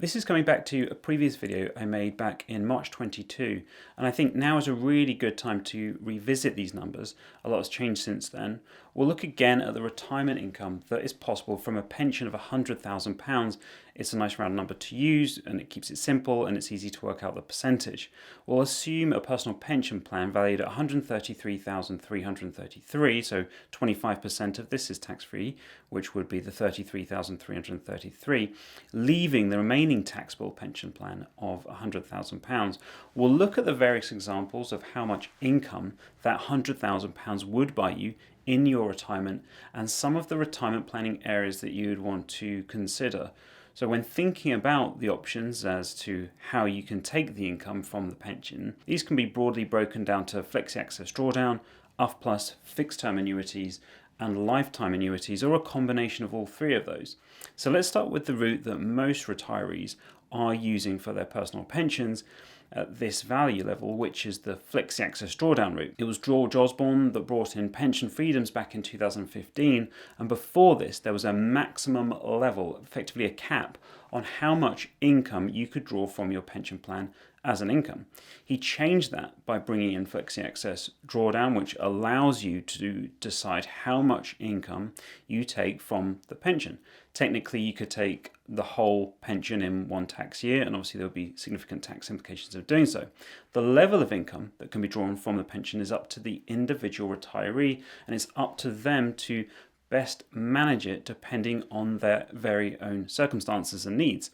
This is coming back to a previous video I made back in March 22, and I think now is a really good time to revisit these numbers. A lot has changed since then. We'll look again at the retirement income that is possible from a pension of £100,000. It's a nice round number to use, and it keeps it simple, and it's easy to work out the percentage. We'll assume a personal pension plan valued at £133,333, so 25% of this is tax-free, which would be the £33,333, leaving the remaining taxable pension plan of £100,000. We'll look at the various examples of how much income that £100,000 would buy you in your retirement and some of the retirement planning areas that you'd want to consider. So when thinking about the options as to how you can take the income from the pension, these can be broadly broken down to Flexi-access drawdown, UF+, fixed-term annuities, and lifetime annuities, or a combination of all three of those. So let's start with the route that most retirees are using for their personal pensions at this value level, which is the Flexi-access drawdown route. It was George Osborne that brought in pension freedoms back in 2015, and before this there was a maximum level, effectively a cap, on how much income you could draw from your pension plan as an income. He changed that by bringing in Flexi-access drawdown, which allows you to decide how much income you take from the pension. Technically, you could take the whole pension in one tax year, and obviously there would be significant tax implications of doing so. The level of income that can be drawn from the pension is up to the individual retiree, and it's up to them to best manage it depending on their very own circumstances and needs.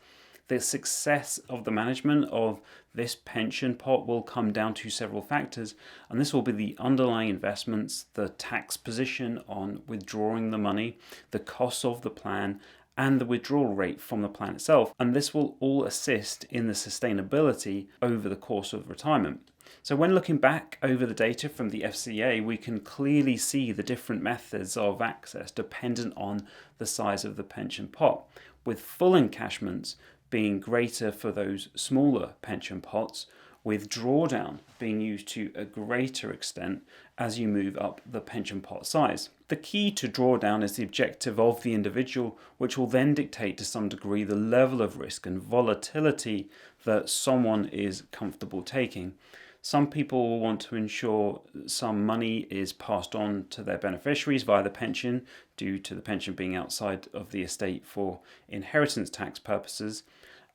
The success of the management of this pension pot will come down to several factors, and this will be the underlying investments, the tax position on withdrawing the money, the cost of the plan, and the withdrawal rate from the plan itself. And this will all assist in the sustainability over the course of retirement. So when looking back over the data from the FCA, we can clearly see the different methods of access dependent on the size of the pension pot, with full encashments being greater for those smaller pension pots, with drawdown being used to a greater extent as you move up the pension pot size. The key to drawdown is the objective of the individual, which will then dictate to some degree the level of risk and volatility that someone is comfortable taking. Some people will want to ensure some money is passed on to their beneficiaries via the pension, due to the pension being outside of the estate for inheritance tax purposes.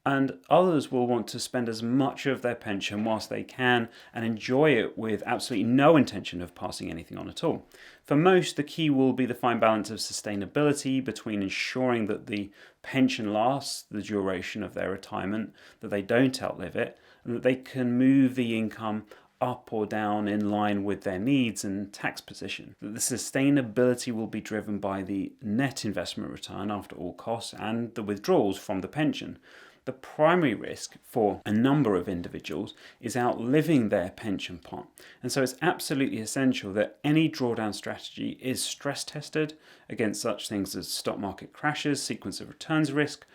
And others will want to spend as much of their pension whilst they can and enjoy it with absolutely no intention of passing anything on at all. For most, the key will be the fine balance of sustainability between ensuring that the pension lasts the duration of their retirement, that they don't outlive it, and that they can move the income up or down in line with their needs and tax position. That the sustainability will be driven by the net investment return after all costs and the withdrawals from the pension. The primary risk for a number of individuals is outliving their pension pot, and so it's absolutely essential that any drawdown strategy is stress tested against such things as stock market crashes, sequence of returns risk,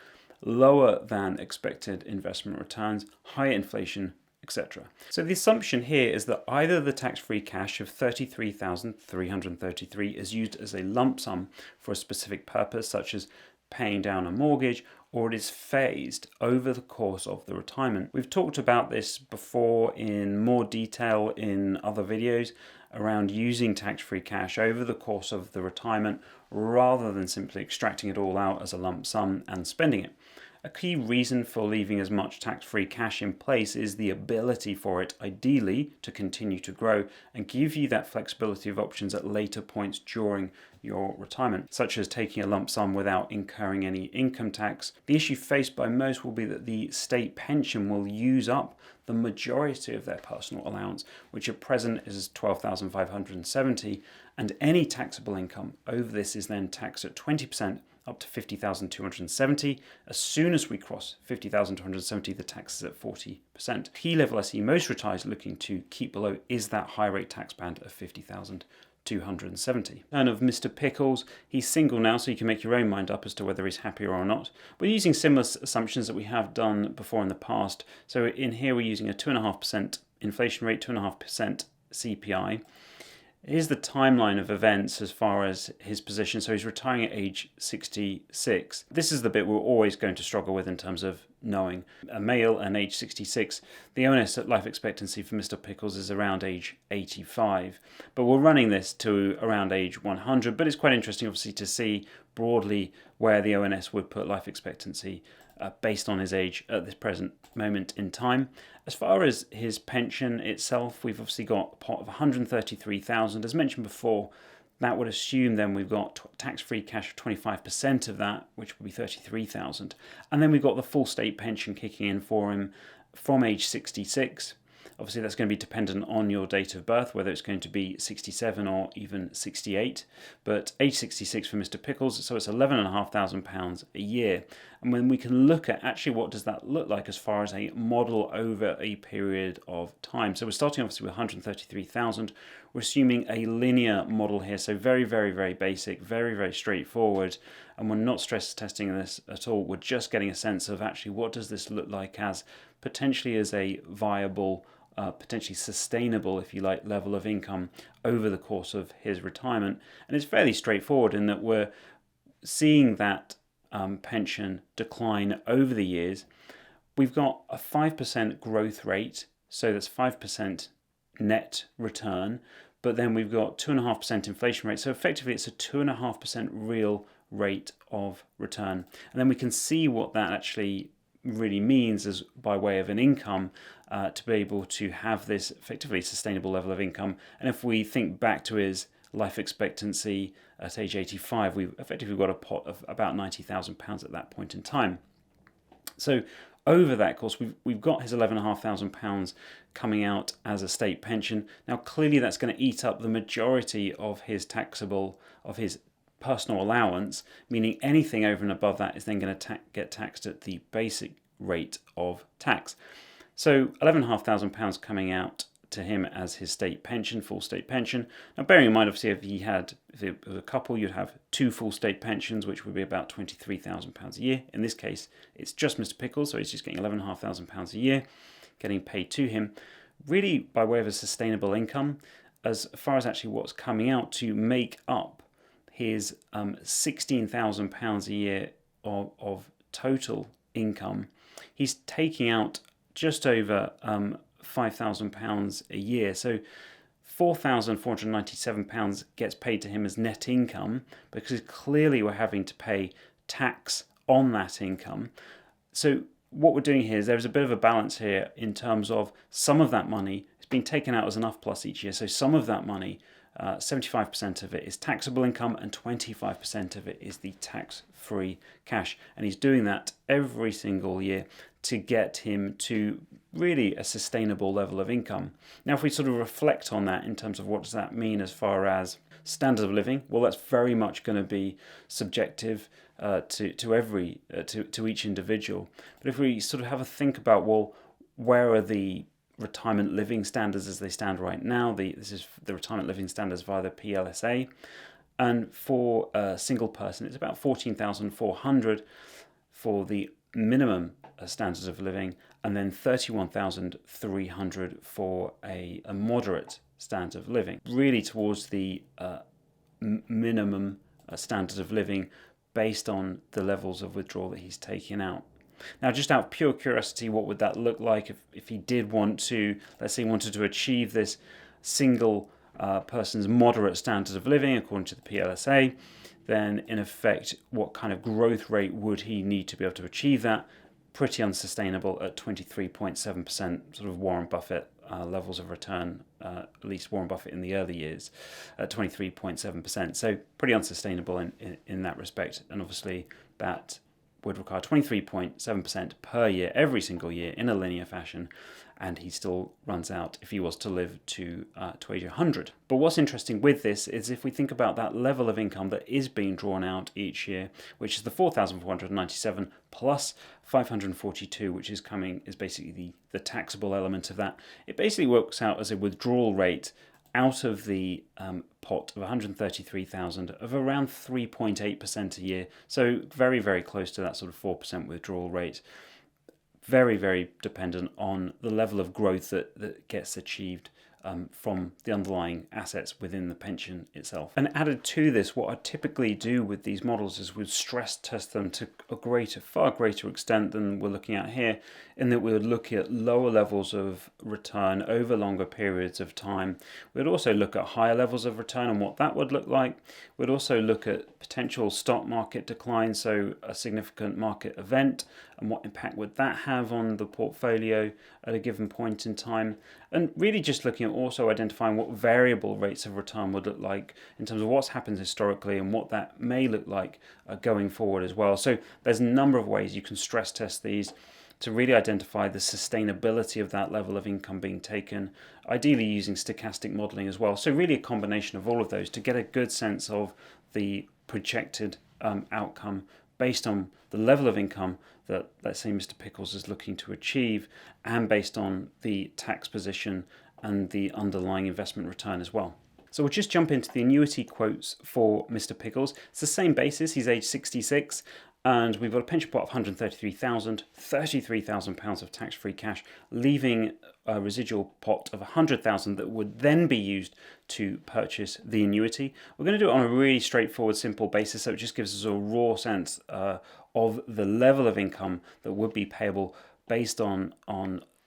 lower than expected investment returns, higher inflation, etc. So the assumption here is that either the tax-free cash of £33,333 is used as a lump sum for a specific purpose, such as paying down a mortgage, or it is phased over the course of the retirement. We've talked about this before in more detail in other videos around using tax-free cash over the course of the retirement rather than simply extracting it all out as a lump sum and spending it. A key reason for leaving as much tax-free cash in place is the ability for it, ideally, to continue to grow and give you that flexibility of options at later points during your retirement, such as taking a lump sum without incurring any income tax. The issue faced by most will be that the state pension will use up the majority of their personal allowance, which at present is £12,570, and any taxable income over this is then taxed at 20%, up to £50,270. As soon as we cross £50,270, the tax is at 40%. Key level I see most retirees looking to keep below is that high rate tax band of £50,270. And of Mr. Pickles, he's single now, so you can make your own mind up as to whether he's happier or not. We're using similar assumptions that we have done before in the past. So in here we're using a 2.5% inflation rate, 2.5% CPI. Here's the timeline of events as far as his position. So he's retiring at age 66. This is the bit we're always going to struggle with in terms of knowing. A male and age 66, the ONS at life expectancy for Mr. Pickles is around age 85, but we're running this to around age 100. But it's quite interesting, obviously, to see broadly where the ONS would put life expectancy based on his age at this present moment in time. As far as his pension itself, we've obviously got a pot of 133,000. As mentioned before, that would assume then we've got tax-free cash of 25% of that, which would be 33,000. And then we've got the full state pension kicking in for him from age 66. Obviously, that's going to be dependent on your date of birth, whether it's going to be 67 or even 68. But age 66 for Mr. Pickles, so it's £11,500 a year. And when we can look at actually what does that look like as far as a model over a period of time. So we're starting obviously with 133,000. We're assuming a linear model here, so very, very, very basic, very, very straightforward. And we're not stress testing this at all. We're just getting a sense of actually what does this look like as potentially as a viable, potentially sustainable, if you like, level of income over the course of his retirement. And it's fairly straightforward in that we're seeing that pension decline over the years. We've got a 5% growth rate, so that's 5% net return, but then we've got 2.5% inflation rate. So effectively it's a 2.5% real rate of return. And then we can see what that actually really means as by way of an income to be able to have this effectively sustainable level of income. And if we think back to his life expectancy at age 85, we've effectively got a pot of about £90,000 at that point in time. So over that course, we've got his £11,500 coming out as a state pension. Now clearly that's going to eat up the majority of his taxable, of his personal allowance, meaning anything over and above that is then going to get taxed at the basic rate of tax. So £11,500 coming out to him as his state pension, full state pension. Now bearing in mind, obviously, if it was a couple, you'd have two full state pensions, which would be about £23,000 a year. In this case, it's just Mr. Pickles, so he's just getting £11,500 a year, getting paid to him, really by way of a sustainable income, as far as actually what's coming out to make up his £16,000 a year of total income. He's taking out just over £5,000 a year. So £4,497 gets paid to him as net income, because clearly we're having to pay tax on that income. So what we're doing here is there's a bit of a balance here in terms of some of that money is being taken out as an UF plus each year. So some of that money, 75% of it is taxable income and 25% of it is the tax-free cash. And he's doing that every single year to get him to really a sustainable level of income. Now, if we sort of reflect on that in terms of what does that mean as far as standard of living, well, that's very much going to be subjective to each individual. But if we sort of have a think about, well, where are the retirement living standards as they stand right now? This is the retirement living standards via the PLSA, and for a single person, it's about 14,400 for the minimum standards of living, and then 31,300 for a moderate standard of living, really towards the minimum standard of living based on the levels of withdrawal that he's taking out. Now, just out of pure curiosity, what would that look like if he did want to, let's say, wanted to achieve this single person's moderate standard of living according to the PLSA? Then, in effect, what kind of growth rate would he need to be able to achieve that? Pretty unsustainable at 23.7%, sort of Warren Buffett levels of return, at least Warren Buffett in the early years, at 23.7%. So pretty unsustainable in that respect. And obviously that would require 23.7% per year, every single year, in a linear fashion, and he still runs out if he was to live to age 100. But what's interesting with this is if we think about that level of income that is being drawn out each year, which is the 4,497 plus 542, which is basically the taxable element of that, it basically works out as a withdrawal rate out of the pot of 133,000 of around 3.8% a year. So very, very close to that sort of 4% withdrawal rate. Very, very dependent on the level of growth that gets achieved from the underlying assets within the pension itself. And added to this, what I typically do with these models is we'd stress test them to a far greater extent than we're looking at here, in that we would look at lower levels of return over longer periods of time. We'd also look at higher levels of return and what that would look like. We'd also look at potential stock market decline, so a significant market event, and what impact would that have on the portfolio at a given point in time. And really just looking at also identifying what variable rates of return would look like in terms of what's happened historically and what that may look like going forward as well. So there's a number of ways you can stress test these to really identify the sustainability of that level of income being taken, ideally using stochastic modeling as well. So really a combination of all of those to get a good sense of the projected outcome based on the level of income that, let's say, Mr. Pickles is looking to achieve, and based on the tax position and the underlying investment return as well. So we'll just jump into the annuity quotes for Mr. Pickles. It's the same basis. He's age 66. And we've got a pension pot of 133,000, £33,000 of tax-free cash, leaving a residual pot of 100,000 that would then be used to purchase the annuity. We're going to do it on a really straightforward, simple basis, so it just gives us a raw sense of the level of income that would be payable based on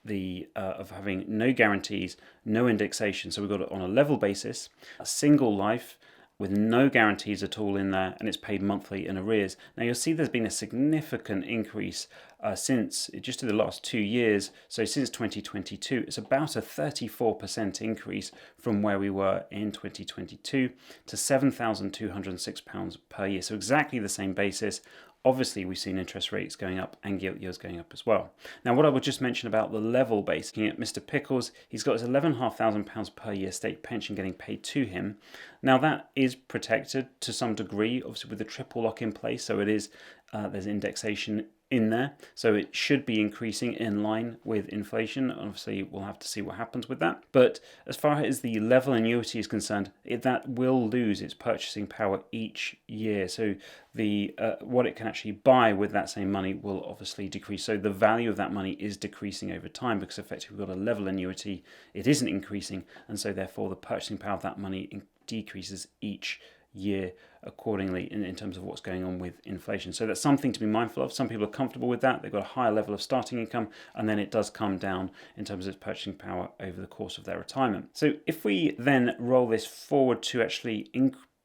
the of having no guarantees, no indexation. So we've got it on a level basis, a single life, with no guarantees at all in there, and it's paid monthly in arrears. Now you'll see there's been a significant increase since just in the last 2 years. So since 2022, it's about a 34% increase from where we were in 2022 to £7,206 per year. So exactly the same basis. Obviously, we've seen interest rates going up and gilt yields going up as well. Now, what I would just mention about the level base, looking at Mr. Pickles, he's got his £11,500 per year state pension getting paid to him. Now, that is protected to some degree, obviously with the triple lock in place, so it is there's indexation in there, so it should be increasing in line with inflation. Obviously, we'll have to see what happens with that. But as far as the level annuity is concerned, that will lose its purchasing power each year. So the what it can actually buy with that same money will obviously decrease. So the value of that money is decreasing over time because effectively we've got a level annuity. It isn't increasing, and so therefore the purchasing power of that money decreases each year accordingly in terms of what's going on with inflation. So that's something to be mindful of. Some people are comfortable with that. They've got a higher level of starting income, and then it does come down in terms of its purchasing power over the course of their retirement. So if we then roll this forward to actually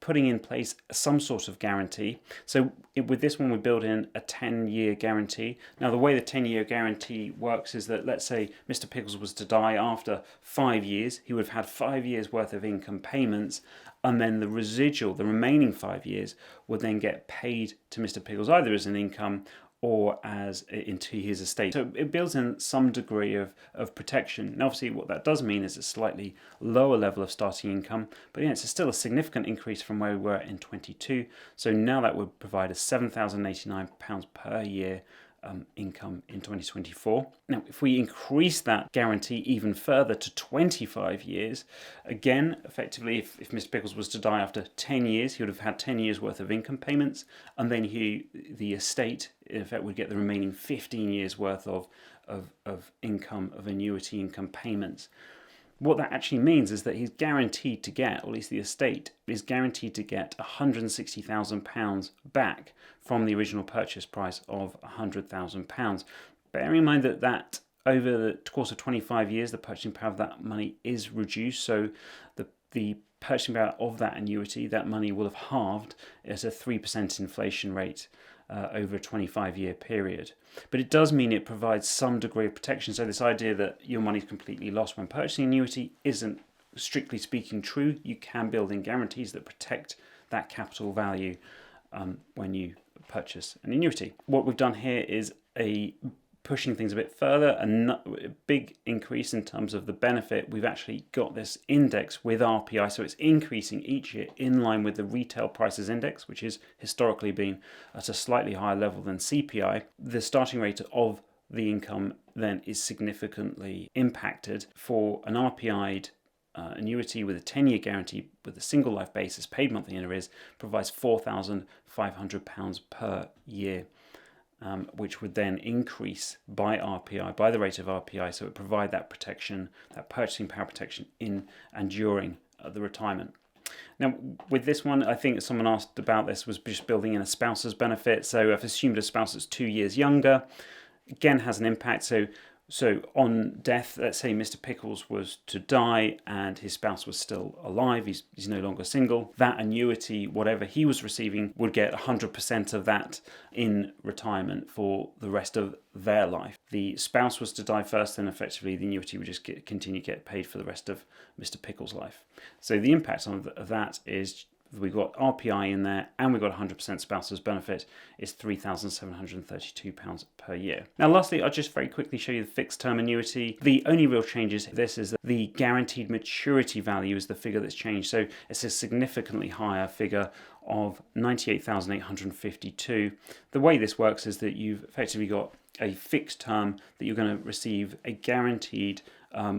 putting in place some sort of guarantee. So with this one, we build in a 10-year guarantee. Now, the way the 10-year guarantee works is that, let's say Mr. Pickles was to die after 5 years, he would have had 5 years worth of income payments, and then the residual, the remaining 5 years, would then get paid to Mr. Pickles either as an income or as into his estate. So it builds in some degree of protection. And obviously what that does mean is a slightly lower level of starting income, but it's still a significant increase from where we were in 22. So now that would provide us £7,089 per year income in 2024. Now, if we increase that guarantee even further to 25 years, again, effectively, if Mr. Pickles was to die after 10 years, he would have had 10 years worth of income payments, and then the estate, in effect, would get the remaining 15 years worth of income, of annuity income payments. What that actually means is that he's guaranteed to get, or at least the estate is guaranteed to get £160,000 back from the original purchase price of £100,000. Bearing in mind that over the course of 25 years, the purchasing power of that money is reduced. So the purchasing power of that annuity, that money will have halved at a 3% inflation rate over a 25-year period. But it does mean it provides some degree of protection. So this idea that your money is completely lost when purchasing annuity isn't, strictly speaking, true. You can build in guarantees that protect that capital value when you purchase an annuity. What we've done here is pushing things a bit further, a big increase in terms of the benefit. We've actually got this index with RPI, so it's increasing each year in line with the retail prices index, which has historically been at a slightly higher level than CPI. The starting rate of the income then is significantly impacted. For an RPI'd annuity with a 10-year guarantee with a single life basis paid monthly in arrears provides £4,500 per year which would then increase by RPI, by the rate of RPI, so it would provide that protection, that purchasing power protection in and during the retirement. Now, with this one, I think someone asked about this, was just building in a spouse's benefit. So I've assumed a spouse that's 2 years younger, again, has an impact. So on death, let's say Mr. Pickles was to die and his spouse was still alive, he's no longer single, that annuity, whatever he was receiving, would get 100% of that in retirement for the rest of their life. The spouse was to die first, then effectively the annuity would just continue to get paid for the rest of Mr. Pickles' life. So the impact of that is we've got RPI in there and we've got 100% spouse's benefit is £3,732 per year. Now lastly, I'll just very quickly show you the fixed term annuity. The only real changes this is that the guaranteed maturity value is the figure that's changed. So it's a significantly higher figure of 98,852. The way this works is that you've effectively got a fixed term that you're going to receive a guaranteed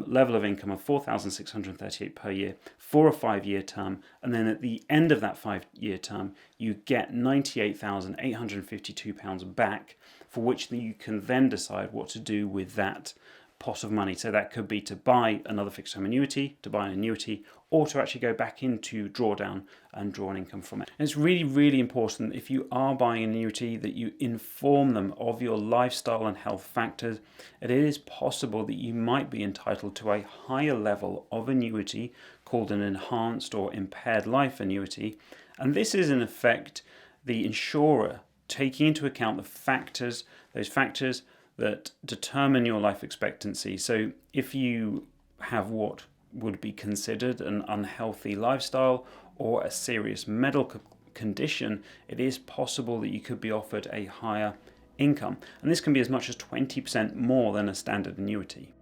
level of income of $4,638 per year for a 5-year term, and then at the end of that 5-year term you get £98,852 back, for which you can then decide what to do with that pot of money. So that could be to buy another fixed term annuity, to buy an annuity, or to actually go back into Drawdown and draw an income from it. And it's really, really important if you are buying an annuity that you inform them of your lifestyle and health factors. It is possible that you might be entitled to a higher level of annuity called an enhanced or impaired life annuity. And this is in effect the insurer taking into account the factors, those factors that determine your life expectancy. So if you have what would be considered an unhealthy lifestyle or a serious medical condition, it is possible that you could be offered a higher income. And this can be as much as 20% more than a standard annuity.